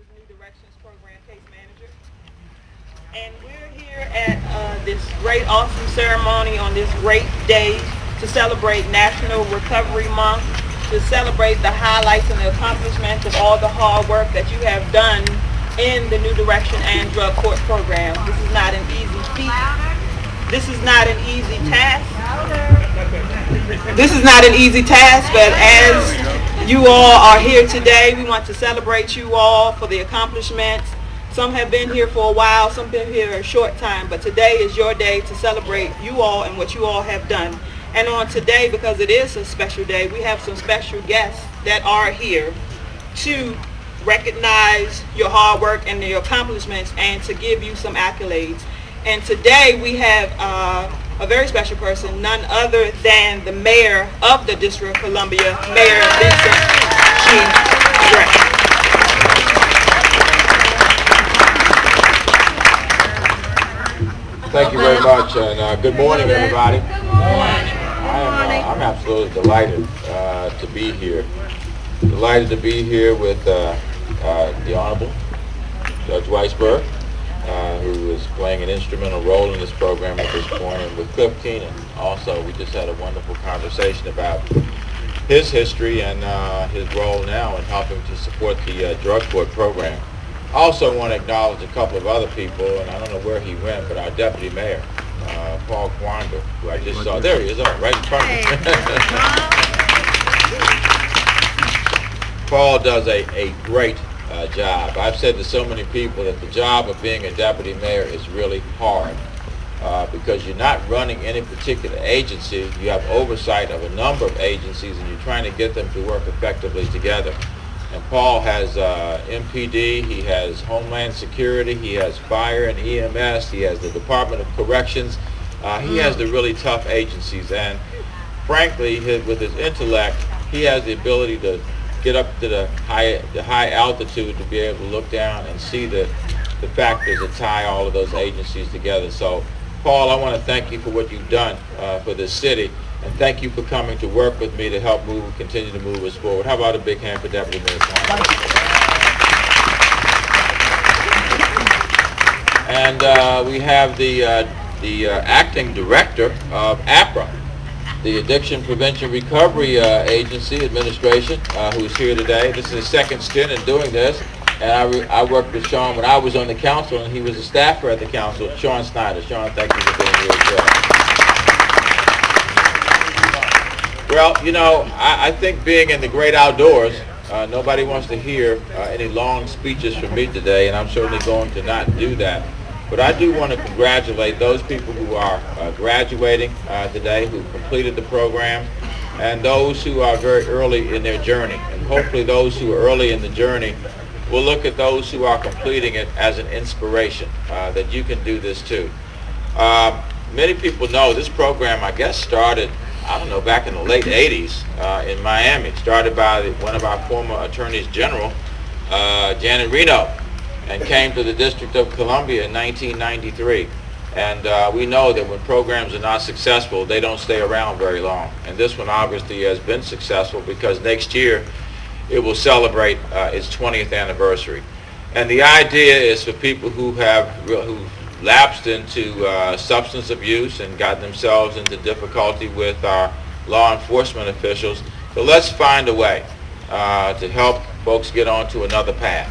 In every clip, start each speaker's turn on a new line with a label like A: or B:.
A: Office New Directions Program Case Manager. And we're here at this great, awesome ceremony on this great day to celebrate National Recovery Month, to celebrate the highlights and the accomplishments of all the hard work that you have done in the New Direction and Drug Court program. This is not an easy feat. This is not an easy task. This is not an easy task, but as you all are here today, we want to celebrate you all for the accomplishments. Some have been here for a while, some have been here a short time, but today is your day to celebrate you all and what you all have done. And on today, because it is a special day, we have some special guests that are here to recognize your hard work and your accomplishments and to give you some accolades. And today we have a very special person, none other than the mayor of the District of Columbia, Mayor Vincent G. Gray.
B: Thank you very much, and good morning, everybody. Good morning. I'm absolutely delighted to be here. Delighted to be here with the Honorable Judge Weisberg, who is playing an instrumental role in this program at this point, and with Cliff Keenan. Also, we just had a wonderful conversation about his history and his role now in helping to support the drug court program. I also want to acknowledge a couple of other people, and I don't know where he went, but our Deputy Mayor, Paul Kwanda, who I just saw. There he is, right in front of me. Paul does a great job. I've said to so many people that the job of being a deputy mayor is really hard because you're not running any particular agency. You have oversight of a number of agencies, and you're trying to get them to work effectively together. And Paul has MPD, he has Homeland Security, he has Fire and EMS, he has the Department of Corrections. He has the really tough agencies, and frankly, with his intellect, he has the ability to get up to the high altitude to be able to look down and see the factors that tie all of those agencies together. So, Paul, I want to thank you for what you've done for this city, and thank you for coming to work with me to help continue to move us forward. How about a big hand for Deputy Mayor Paul? And we have the acting director of APRA, the Addiction Prevention Recovery Agency Administration, who's here today. This is his second stint in doing this, and I worked with Sean when I was on the council, and he was a staffer at the council. Sean Snyder. Sean, thank you for being here as well. Well, you know, I think being in the great outdoors, nobody wants to hear any long speeches from me today, and I'm certainly going to not do that. But I do want to congratulate those people who are graduating today, who completed the program, and those who are very early in their journey. And hopefully those who are early in the journey will look at those who are completing it as an inspiration, that you can do this too. Many people know this program, I guess, started, I don't know, back in the late 80s in Miami. It started by one of our former attorneys general, Janet Reno, and came to the District of Columbia in 1993. And we know that when programs are not successful, they don't stay around very long. And this one obviously has been successful because next year it will celebrate its 20th anniversary. And the idea is for people who lapsed into substance abuse and gotten themselves into difficulty with our law enforcement officials, but let's find a way to help folks get onto another path.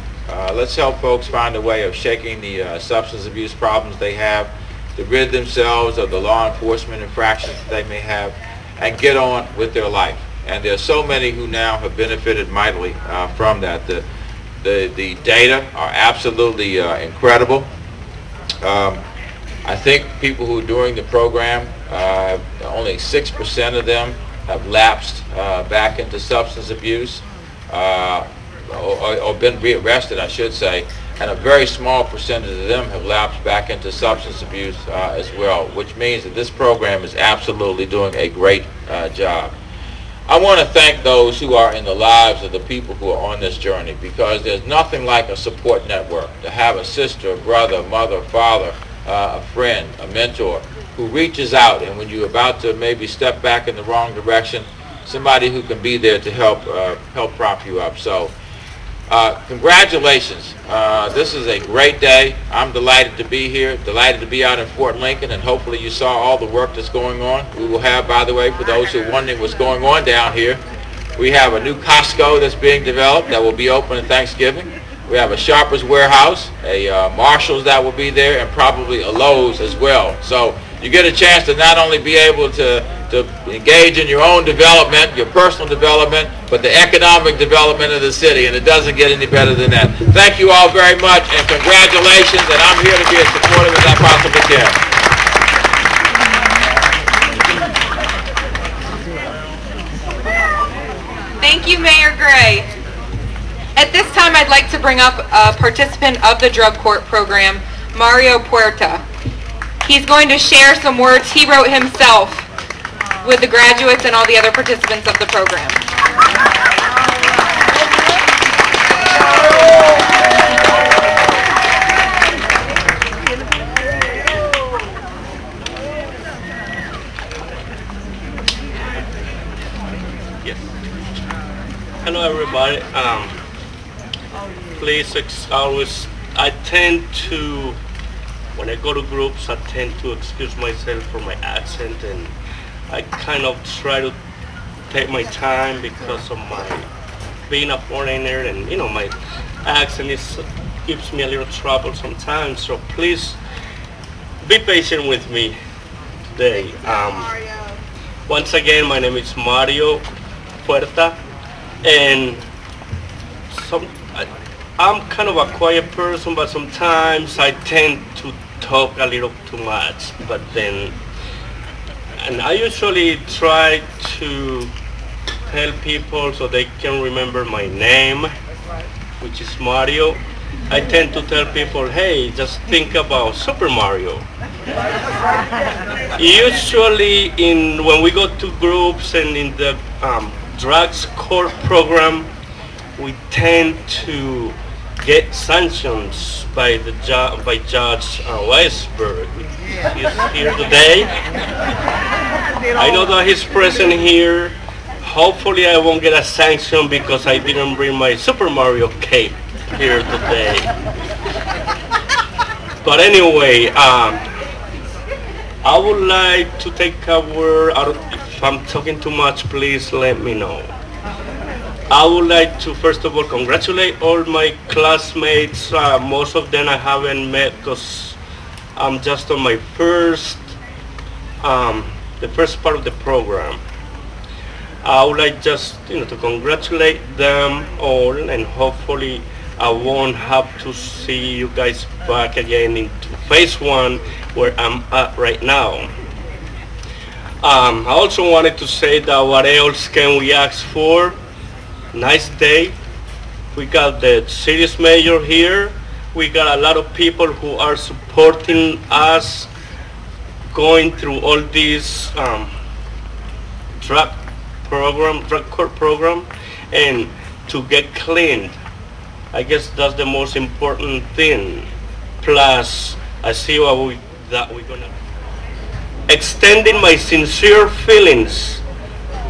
B: Let's help folks find a way of shaking the substance abuse problems they have, to rid themselves of the law enforcement infractions that they may have, and get on with their life. And there are so many who now have benefited mightily from that. The data are absolutely incredible. I think people who are doing the program, only 6% of them have lapsed back into substance abuse. Or been rearrested, I should say, and a very small percentage of them have lapsed back into substance abuse as well, which means that this program is absolutely doing a great job. I want to thank those who are in the lives of the people who are on this journey, because there's nothing like a support network, to have a sister, a brother, mother, father, a friend, a mentor, who reaches out, and when you're about to maybe step back in the wrong direction, somebody who can be there to help prop you up. So Congratulations. This is a great day. I'm delighted to be here, delighted to be out in Fort Lincoln, and hopefully you saw all the work that's going on. We will have, by the way, for those who are wondering what's going on down here, we have a new Costco that's being developed that will be open at Thanksgiving. We have a Sharper's Warehouse, a Marshall's that will be there, and probably a Lowe's as well. So you get a chance to not only be able to engage in your own development, your personal development, but the economic development of the city, and it doesn't get any better than that. Thank you all very much, and congratulations, and I'm here to be as supportive as I possibly can.
C: Thank you, Mayor Gray. At this time, I'd like to bring up a participant of the drug court program, Mario Puerta. He's going to share some words he wrote himself with the graduates and all the other participants of the program.
D: Yes. Hello, everybody. Please always, I tend to, when I go to groups, I tend to excuse myself for my accent, and I kind of try to take my time because of my being a foreigner, and you know, my accent gives me a little trouble sometimes. So please be patient with me today. Once again, my name is Mario Puerta, and I'm kind of a quiet person, but sometimes I tend to talk a little too much. And I usually try to tell people so they can remember my name, which is Mario. I tend to tell people, hey, just think about Super Mario. Usually when we go to groups and in the drugs court program, we tend to get sanctions by Judge Weisberg. He's here today. I know that he's present here. Hopefully I won't get a sanction because I didn't bring my Super Mario cape here today. But anyway, I would like to take a word. If I'm talking too much, please let me know. I would like to first of all congratulate all my classmates. Most of them I haven't met because I'm just on my first, the first part of the program. I would like just to congratulate them all, and hopefully I won't have to see you guys back again into phase one where I'm at right now. I also wanted to say that what else can we ask for? Nice day. We got the city's mayor here. We got a lot of people who are supporting us going through all these drug court program, and to get cleaned. I guess that's the most important thing. Plus, I see that we're gonna extending my sincere feelings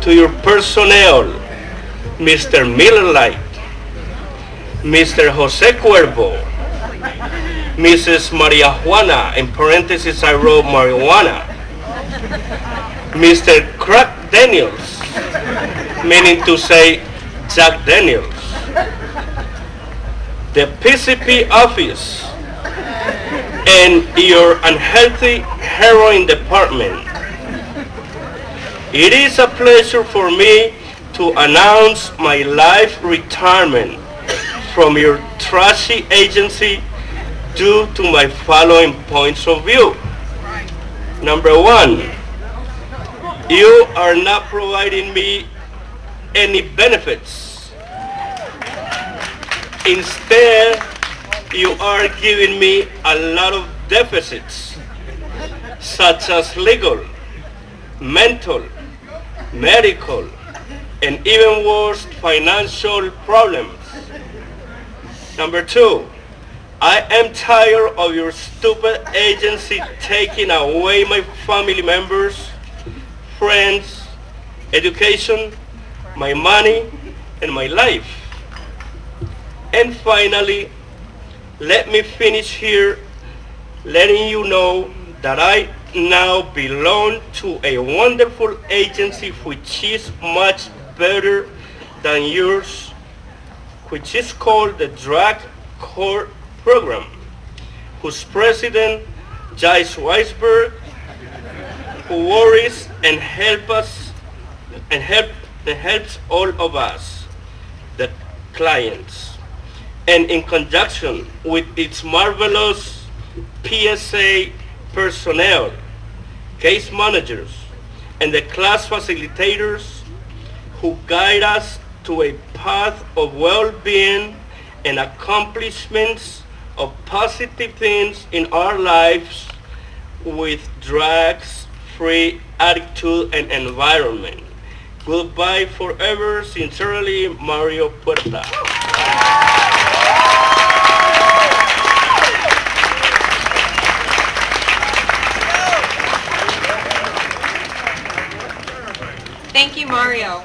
D: to your personnel. Mr. Miller Light, Mr. Jose Cuervo, Mrs. Maria Juana, in parentheses I wrote marijuana, Mr. Crack Daniels, meaning to say Jack Daniels, the PCP office, and your unhealthy heroin department. It is a pleasure for me to announce my life retirement from your trashy agency due to my following points of view. Number one, you are not providing me any benefits. Instead, you are giving me a lot of deficits, such as legal, mental, medical, and even worse, financial problems. Number two, I am tired of your stupid agency taking away my family members, friends, education, my money, and my life. And finally, let me finish here letting you know that I now belong to a wonderful agency which is much better than yours, which is called the Drug Court Program, whose president, Joyce Weisberg, who worries and helps all of us, the clients, and in conjunction with its marvelous PSA personnel, case managers, and the class facilitators who guide us to a path of well-being and accomplishments of positive things in our lives with drugs-free attitude and environment. Goodbye forever. Sincerely, Mario Puerta.
C: Thank you, Mario.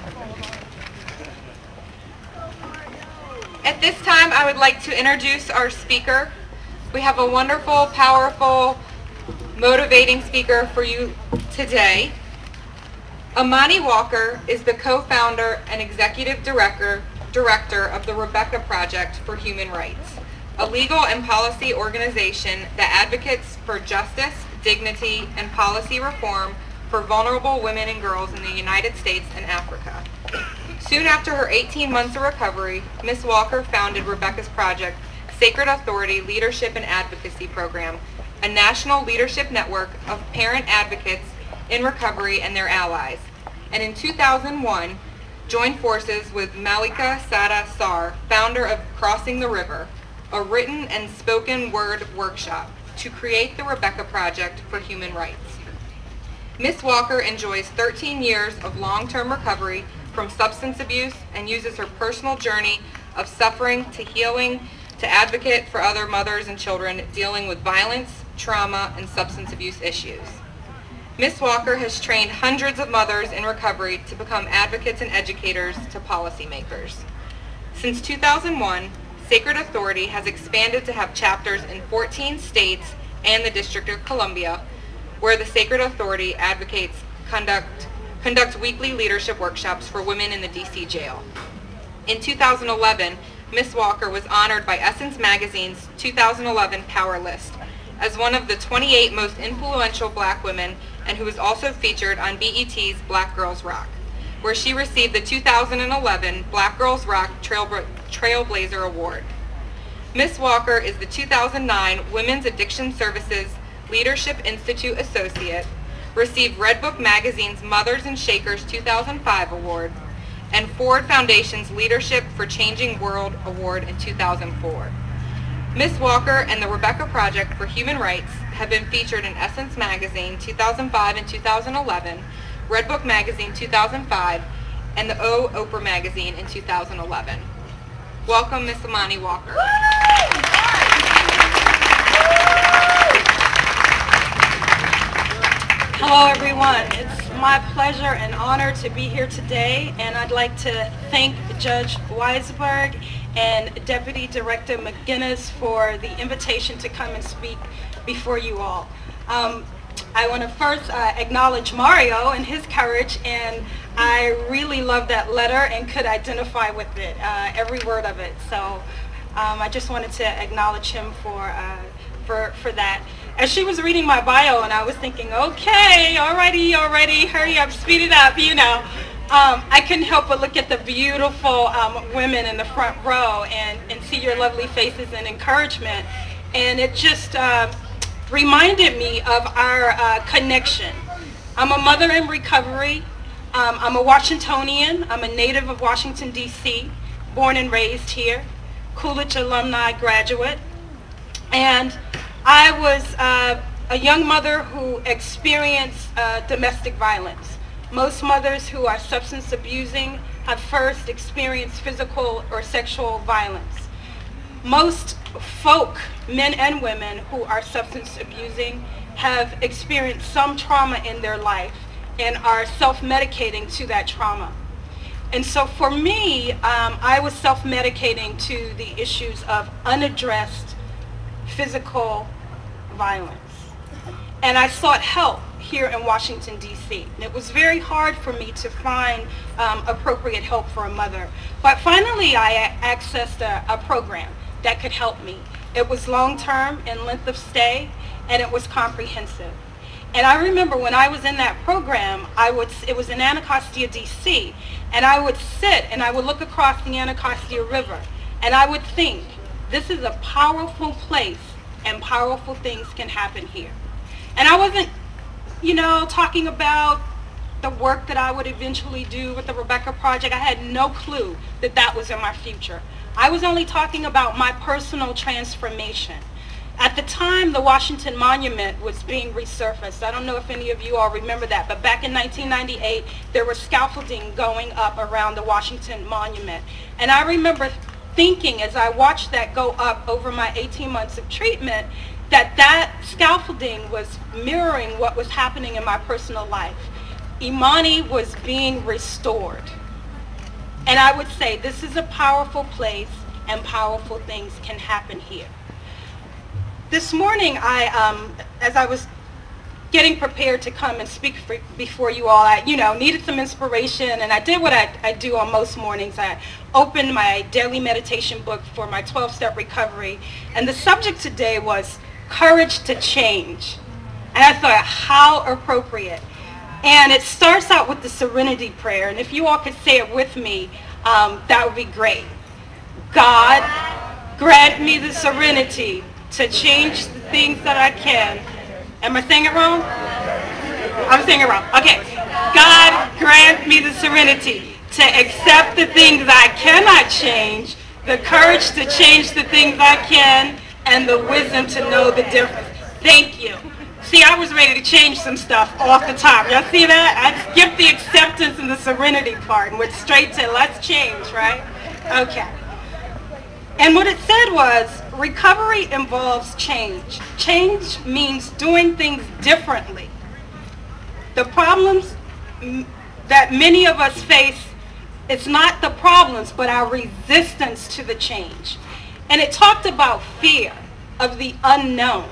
C: At this time, I would like to introduce our speaker. We have a wonderful, powerful, motivating speaker for you today. Amani Walker is the co-founder and executive director of the Rebecca Project for Human Rights, a legal and policy organization that advocates for justice, dignity, and policy reform for vulnerable women and girls in the United States and Africa. Soon after her 18 months of recovery, Ms. Walker founded Rebecca's Project, Sacred Authority Leadership and Advocacy Program, a national leadership network of parent advocates in recovery and their allies, and in 2001 joined forces with Malika Sada Sar, founder of Crossing the River, a written and spoken word workshop to create the Rebecca Project for Human Rights. Ms. Walker enjoys 13 years of long-term recovery from substance abuse and uses her personal journey of suffering to healing to advocate for other mothers and children dealing with violence, trauma, and substance abuse issues. Ms. Walker has trained hundreds of mothers in recovery to become advocates and educators to policymakers. Since 2001, Sacred Authority has expanded to have chapters in 14 states and the District of Columbia, where the Sacred Authority advocates conduct weekly leadership workshops for women in the DC jail. In 2011, Ms. Walker was honored by Essence Magazine's 2011 Power List as one of the 28 most influential black women, and who was also featured on BET's Black Girls Rock, where she received the 2011 Black Girls Rock Trailblazer Award. Ms. Walker is the 2009 Women's Addiction Services Leadership Institute Associate, received Red Book Magazine's Mothers and Shakers 2005 Award, and Ford Foundation's Leadership for Changing World Award in 2004. Ms. Walker and the Rebecca Project for Human Rights have been featured in Essence Magazine 2005 and 2011, Red Book Magazine 2005, and the O Oprah Magazine in 2011. Welcome, Ms. Amani Walker.
E: Hello everyone, it's my pleasure and honor to be here today, and I'd like to thank Judge Weisberg and Deputy Director McGinnis for the invitation to come and speak before you all. I want to first acknowledge Mario and his courage, and I really love that letter and could identify with it, every word of it. So I just wanted to acknowledge him for that. As she was reading my bio, and I was thinking, okay, alrighty, hurry up, speed it up, you know. I couldn't help but look at the beautiful women in the front row and see your lovely faces and encouragement. And it just reminded me of our connection. I'm a mother in recovery. I'm a Washingtonian. I'm a native of Washington, D.C., born and raised here, Coolidge alumni graduate. And I was a young mother who experienced domestic violence. Most mothers who are substance abusing have first experienced physical or sexual violence. Most folk, men and women, who are substance abusing have experienced some trauma in their life and are self-medicating to that trauma. And so for me, I was self-medicating to the issues of unaddressed physical violence. And I sought help here in Washington, D.C. And it was very hard for me to find appropriate help for a mother. But finally, I accessed a program that could help me. It was long-term in length of stay, and it was comprehensive. And I remember when I was in that program, it was in Anacostia, D.C., and I would sit and I would look across the Anacostia River, and I would think, this is a powerful place, and powerful things can happen here. And I wasn't, talking about the work that I would eventually do with the Rebecca Project. I had no clue that that was in my future. I was only talking about my personal transformation. At the time, the Washington Monument was being resurfaced. I don't know if any of you all remember that, but back in 1998, there was scaffolding going up around the Washington Monument. And I remember thinking, as I watched that go up over my 18 months of treatment, that scaffolding was mirroring what was happening in my personal life. Imani was being restored. And I would say, this is a powerful place, and powerful things can happen here. This morning, as I was getting prepared to come and speak before you all, I needed some inspiration, and I did what I do on most mornings. I opened my daily meditation book for my 12-step recovery, and the subject today was courage to change. And I thought, how appropriate. And it starts out with the Serenity Prayer, and if you all could say it with me, that would be great. God, grant me the serenity to change the things that I can. Am I saying it wrong? I'm saying it wrong. Okay. God, grant me the serenity to accept the things I cannot change, the courage to change the things I can, and the wisdom to know the difference. Thank you. See, I was ready to change some stuff off the top. Y'all see that? I skipped the acceptance and the serenity part and went straight to let's change, right? Okay. And what it said was, recovery involves change. Change means doing things differently. The problems that many of us face, it's not the problems, but our resistance to the change. And it talked about fear of the unknown.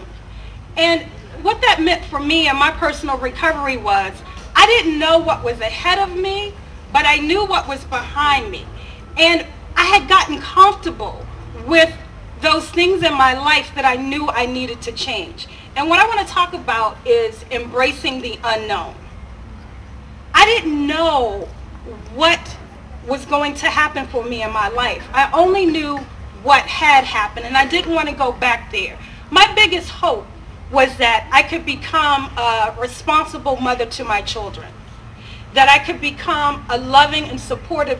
E: And what that meant for me and my personal recovery was, I didn't know what was ahead of me, but I knew what was behind me. And I had gotten comfortable with those things in my life that I knew I needed to change. And what I want to talk about is embracing the unknown. I didn't know what was going to happen for me in my life. I only knew what had happened, and I didn't want to go back there. My biggest hope was that I could become a responsible mother to my children, that I could become a loving and supportive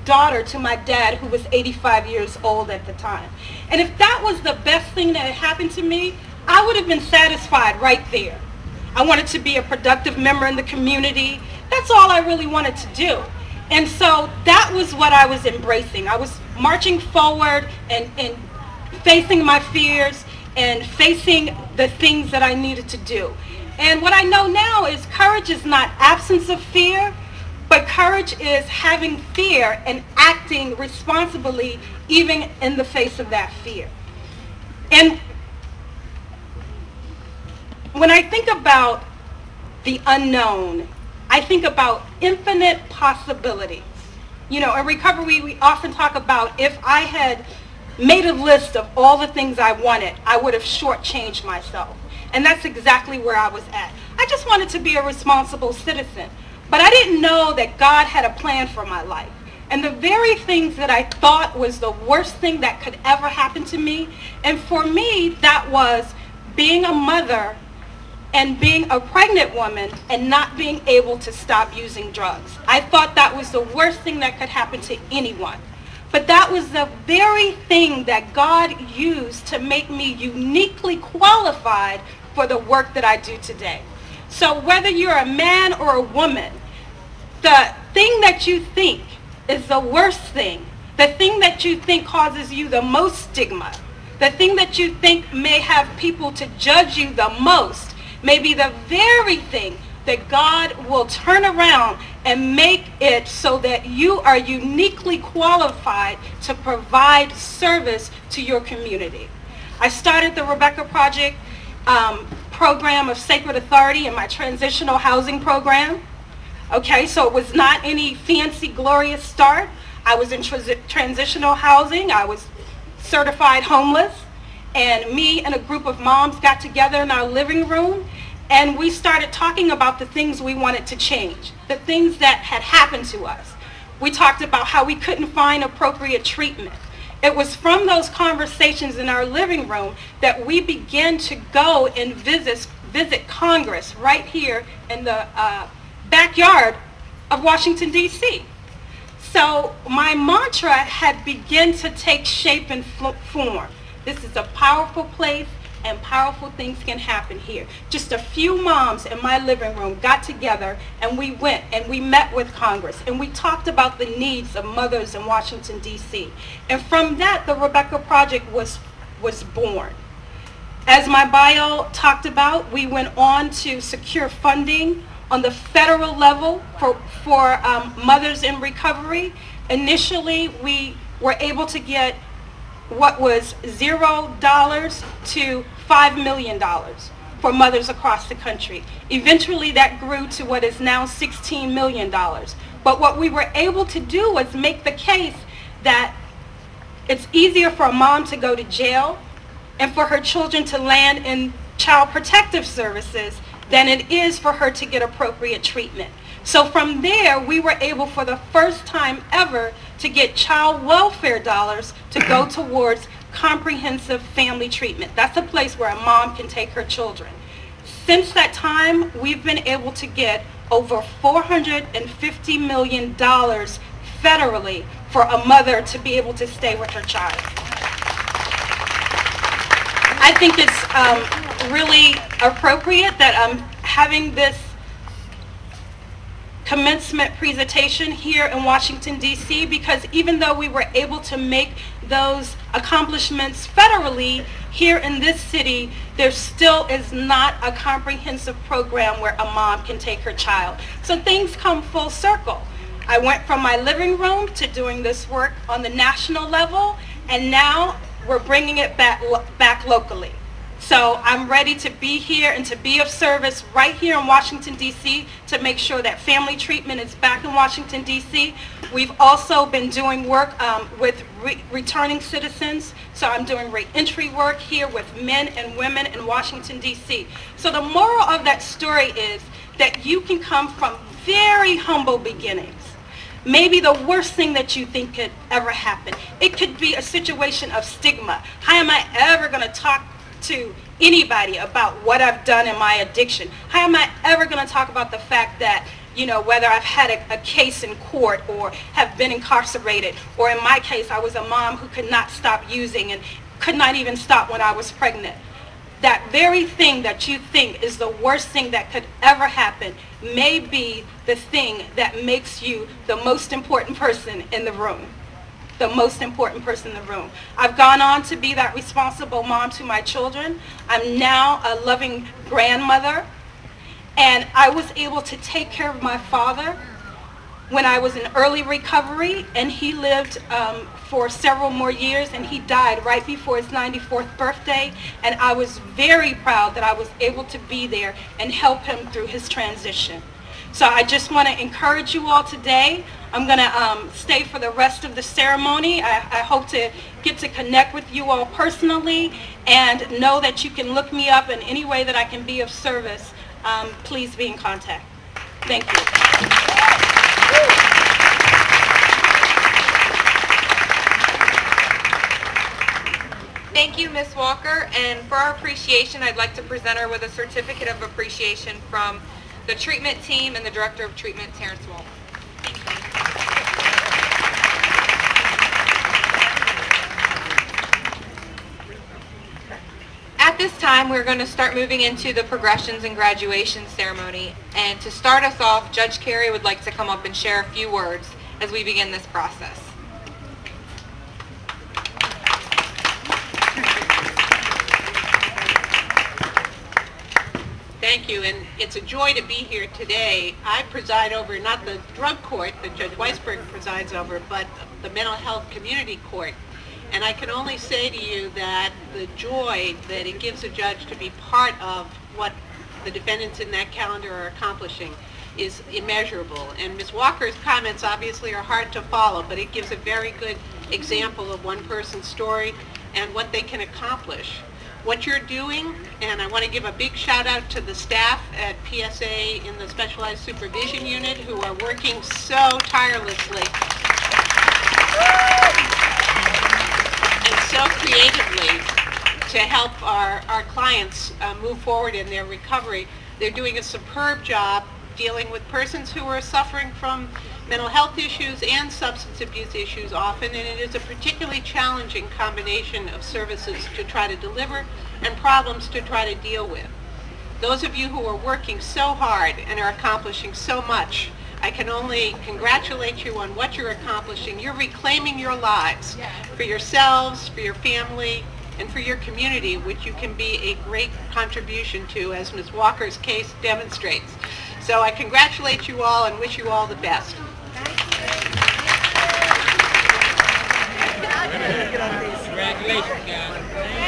E: daughter to my dad, who was 85 years old at the time. And if that was the best thing that had happened to me, I would have been satisfied right there. I wanted to be a productive member in the community. That's all I really wanted to do. And so that was what I was embracing. I was marching forward and facing my fears and facing the things that I needed to do. And what I know now is courage is not absence of fear, but courage is having fear and acting responsibly even in the face of that fear. And when I think about the unknown, I think about infinite possibilities. In recovery, we often talk about, if I had made a list of all the things I wanted, I would have shortchanged myself. And that's exactly where I was at. I just wanted to be a responsible citizen. But I didn't know that God had a plan for my life. And the very things that I thought was the worst thing that could ever happen to me, and for me, that was being a mother and being a pregnant woman and not being able to stop using drugs. I thought that was the worst thing that could happen to anyone. But that was the very thing that God used to make me uniquely qualified for the work that I do today. So whether you're a man or a woman, the thing that you think is the worst thing, the thing that you think causes you the most stigma, the thing that you think may have people to judge you the most, may be the very thing that God will turn around and make it so that you are uniquely qualified to provide service to your community. I started the Rebecca Project program of Sacred Authority in my transitional housing program. Okay, so it was not any fancy, glorious start. I was in transitional housing. I was certified homeless. And me and a group of moms got together in our living room, and we started talking about the things we wanted to change, the things that had happened to us. We talked about how we couldn't find appropriate treatment. It was from those conversations in our living room that we began to go and visit Congress right here in the backyard of Washington, D.C. So my mantra had begun to take shape and form. This is a powerful place, and powerful things can happen here. Just a few moms in my living room got together, and we went and we met with Congress, and we talked about the needs of mothers in Washington, D.C. And from that, the Rebecca Project was born. As my bio talked about, we went on to secure funding on the federal level for mothers in recovery. Initially, we were able to get what was $0 to $5 million for mothers across the country. Eventually that grew to what is now $16 million. But what we were able to do was make the case that it's easier for a mom to go to jail and for her children to land in child protective services than it is for her to get appropriate treatment. So from there, we were able for the first time ever to get child welfare dollars to go towards comprehensive family treatment. That's a place where a mom can take her children. Since that time, we've been able to get over $450 million federally for a mother to be able to stay with her child. I think it's really appropriate that I'm having this commencement presentation here in Washington, D.C., because even though we were able to make those accomplishments federally, here in this city, there still is not a comprehensive program where a mom can take her child. So things come full circle. I went from my living room to doing this work on the national level, and now we're bringing it back locally. So I'm ready to be here and to be of service right here in Washington, D.C. to make sure that family treatment is back in Washington, D.C. We've also been doing work with returning citizens. So I'm doing reentry work here with men and women in Washington, D.C. So the moral of that story is that you can come from very humble beginnings. Maybe the worst thing that you think could ever happen. It could be a situation of stigma. How am I ever going to talk to anybody about what I've done in my addiction? How am I ever going to talk about the fact that, you know, whether I've had a case in court or have been incarcerated, or in my case, I was a mom who could not stop using and could not even stop when I was pregnant. That very thing that you think is the worst thing that could ever happen may be the thing that makes you the most important person in the room. The most important person in the room. I've gone on to be that responsible mom to my children. I'm now a loving grandmother, and I was able to take care of my father when I was in early recovery, and he lived for several more years, and he died right before his 94th birthday, and I was very proud that I was able to be there and help him through his transition. So I just want to encourage you all today. I'm going to stay for the rest of the ceremony. I hope to get to connect with you all personally, and know that you can look me up in any way that I can be of service. Please be in contact. Thank you.
C: Thank you, Ms. Walker. And for our appreciation, I'd like to present her with a certificate of appreciation from the treatment team and the Director of Treatment, Terrence Wolf. At this time, we're going to start moving into the progressions and graduation ceremony. And to start us off, Judge Carey would like to come up and share a few words as we begin this process.
F: Thank Thank you, and it's a joy to be here today. I preside over not the drug court that Judge Weisberg presides over, but the mental health community court. And I can only say to you that the joy that it gives a judge to be part of what the defendants in that calendar are accomplishing is immeasurable. And Ms. Walker's comments obviously are hard to follow, but it gives a very good example of one person's story and what they can accomplish. What you're doing, and I want to give a big shout out to the staff at PSA in the Specialized Supervision Unit who are working so tirelessly and so creatively to help our clients move forward in their recovery. They're doing a superb job dealing with persons who are suffering from mental health issues and substance abuse issues often, and it is a particularly challenging combination of services to try to deliver and problems to try to deal with. Those of you who are working so hard and are accomplishing so much, I can only congratulate you on what you're accomplishing. You're reclaiming your lives for yourselves, for your family, and for your community, which you can be a great contribution to, as Ms. Walker's case demonstrates. So I congratulate you all and wish you all the best.
G: Congratulations, guys.